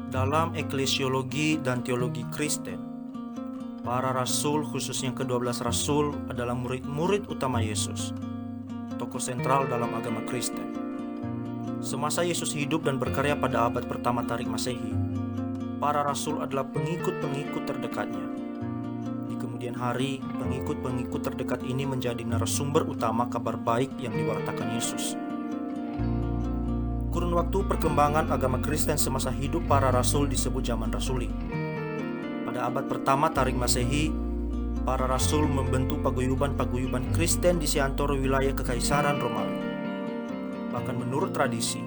Dalam eklesiologi dan teologi Kristen, para rasul, khususnya ke-12 rasul, adalah murid-murid utama Yesus, tokoh sentral dalam agama Kristen. Semasa Yesus hidup dan berkarya pada abad pertama Tarik Masehi, para rasul adalah pengikut-pengikut terdekatnya. Di kemudian hari, pengikut-pengikut terdekat ini menjadi narasumber utama kabar baik yang diwartakan Yesus. Kurun waktu perkembangan agama Kristen semasa hidup para rasul disebut zaman rasuli. Pada abad pertama Tarik Masehi, para rasul membentuk paguyuban-paguyuban Kristen di seantero wilayah Kekaisaran Romawi. Bahkan menurut tradisi,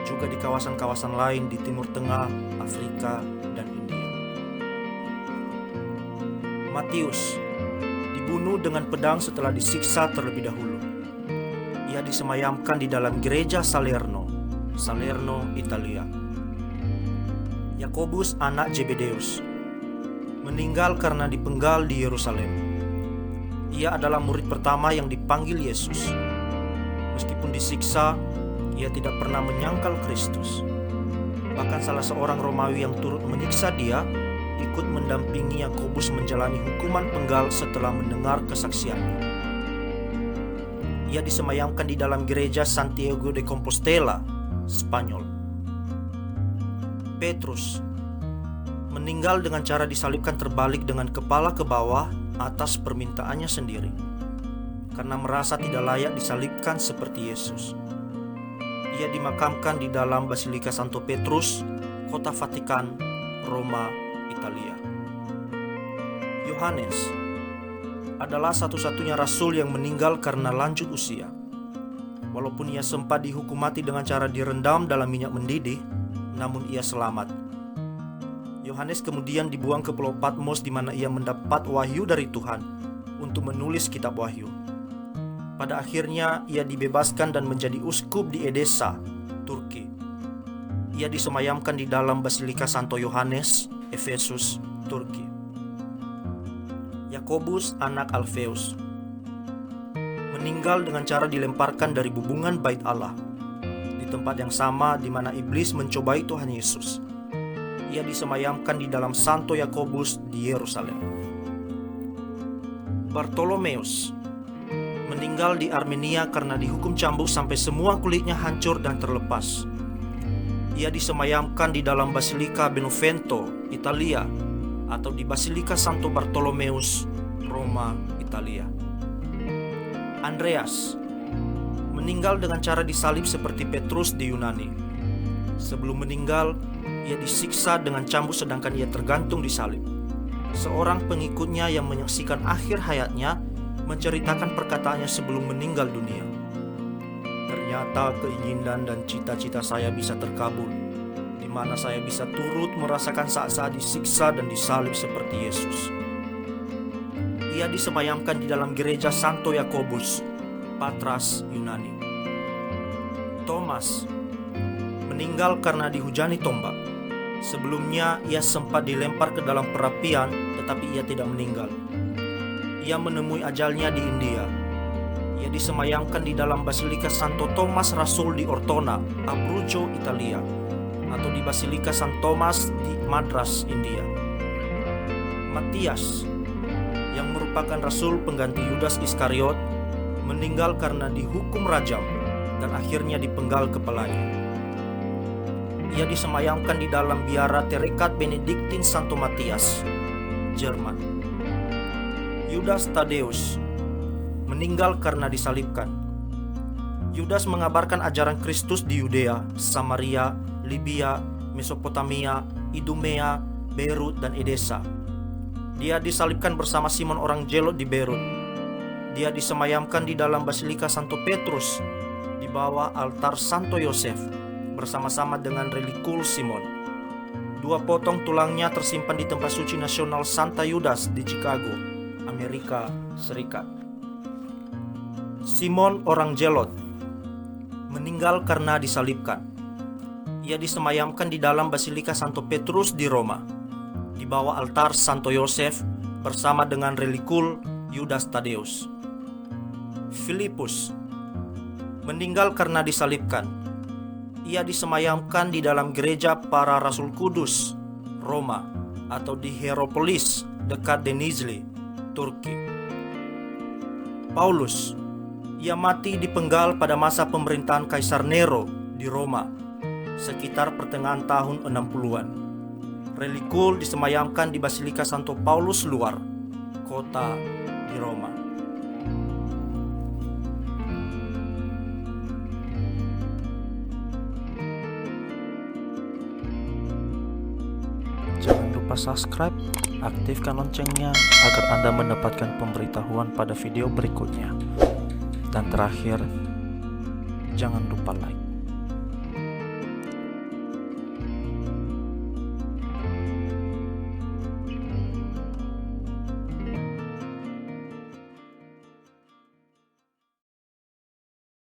juga di kawasan-kawasan lain di Timur Tengah, Afrika, dan India. Matius dibunuh dengan pedang setelah disiksa terlebih dahulu. Ia disemayamkan di dalam gereja Salerno, Italia. Yakobus, anak Zebedeus, meninggal karena dipenggal di Yerusalem. Ia adalah murid pertama yang dipanggil Yesus. Meskipun disiksa, ia tidak pernah menyangkal Kristus. Bahkan salah seorang Romawi yang turut menyiksa dia ikut mendampingi Yakobus menjalani hukuman penggal setelah mendengar kesaksiannya. Ia disemayamkan di dalam gereja Santiago de Compostela, Spanyol. Petrus meninggal dengan cara disalibkan terbalik dengan kepala ke bawah atas permintaannya sendiri, karena merasa tidak layak disalibkan seperti Yesus. Ia dimakamkan di dalam Basilika Santo Petrus, Kota Vatikan, Roma, Italia. Yohanes adalah satu-satunya rasul yang meninggal karena lanjut usia. Walaupun ia sempat dihukum mati dengan cara direndam dalam minyak mendidih, namun ia selamat. Yohanes kemudian dibuang ke Pulau Patmos di mana ia mendapat wahyu dari Tuhan untuk menulis kitab Wahyu. Pada akhirnya ia dibebaskan dan menjadi uskup di Edessa, Turki. Ia disemayamkan di dalam Basilika Santo Yohanes, Efesus, Turki. Yakobus, anak Alfeus, meninggal dengan cara dilemparkan dari bubungan bait Allah, di tempat yang sama di mana iblis mencobai Tuhan Yesus. Ia disemayamkan di dalam Santo Yakobus di Yerusalem. Bartolomeus meninggal di Armenia karena dihukum cambuk sampai semua kulitnya hancur dan terlepas. Ia disemayamkan di dalam Basilika Benevento, Italia, atau di Basilika Santo Bartolomeus, Roma, Italia. Andreas meninggal dengan cara disalib seperti Petrus di Yunani. Sebelum meninggal, ia disiksa dengan cambuk sedangkan ia tergantung di salib. Seorang pengikutnya yang menyaksikan akhir hayatnya menceritakan perkataannya sebelum meninggal dunia. Ternyata keinginan dan cita-cita saya bisa terkabul, di mana saya bisa turut merasakan saat-saat disiksa dan disalib seperti Yesus. Ia disemayamkan di dalam gereja Santo Yakobus, Patras, Yunani. Thomas meninggal karena dihujani tombak. Sebelumnya ia sempat dilempar ke dalam perapian, tetapi ia tidak meninggal. Ia menemui ajalnya di India. Ia disemayamkan di dalam Basilika Santo Thomas Rasul di Ortona, Abruzzo, Italia, atau di Basilika San Thomas di Madras, India. Matias, yang merupakan rasul pengganti Yudas Iskariot, meninggal karena dihukum rajam dan akhirnya dipenggal kepalanya. Ia disemayamkan di dalam biara Tarekat Benediktin Santo Matias, Jerman. Yudas Tadeus meninggal karena disalibkan. Yudas mengabarkan ajaran Kristus di Yudea, Samaria, Libya, Mesopotamia, Idumea, Beirut, dan Edessa. Dia disalibkan bersama Simon orang Zelot di Beirut. Dia disemayamkan di dalam Basilika Santo Petrus di bawah altar Santo Yosef bersama-sama dengan relikul Simon. 2 potong tulangnya tersimpan di tempat suci nasional Santa Yudas di Chicago, Amerika Serikat. Simon orang Zelot meninggal karena disalibkan. Ia disemayamkan di dalam Basilika Santo Petrus di Roma, di bawah altar Santo Yosef bersama dengan relikul Yudas Tadeus. Filipus meninggal karena disalibkan. Ia disemayamkan di dalam gereja para Rasul Kudus, Roma, atau di Hierapolis dekat Denizli, Turki. Paulus, ia mati dipenggal pada masa pemerintahan Kaisar Nero di Roma, sekitar pertengahan tahun 60-an. Relikul disemayamkan di Basilika Santo Paulus Luar, kota di Roma. Jangan lupa subscribe, aktifkan loncengnya agar Anda mendapatkan pemberitahuan pada video berikutnya. Dan terakhir, jangan lupa like.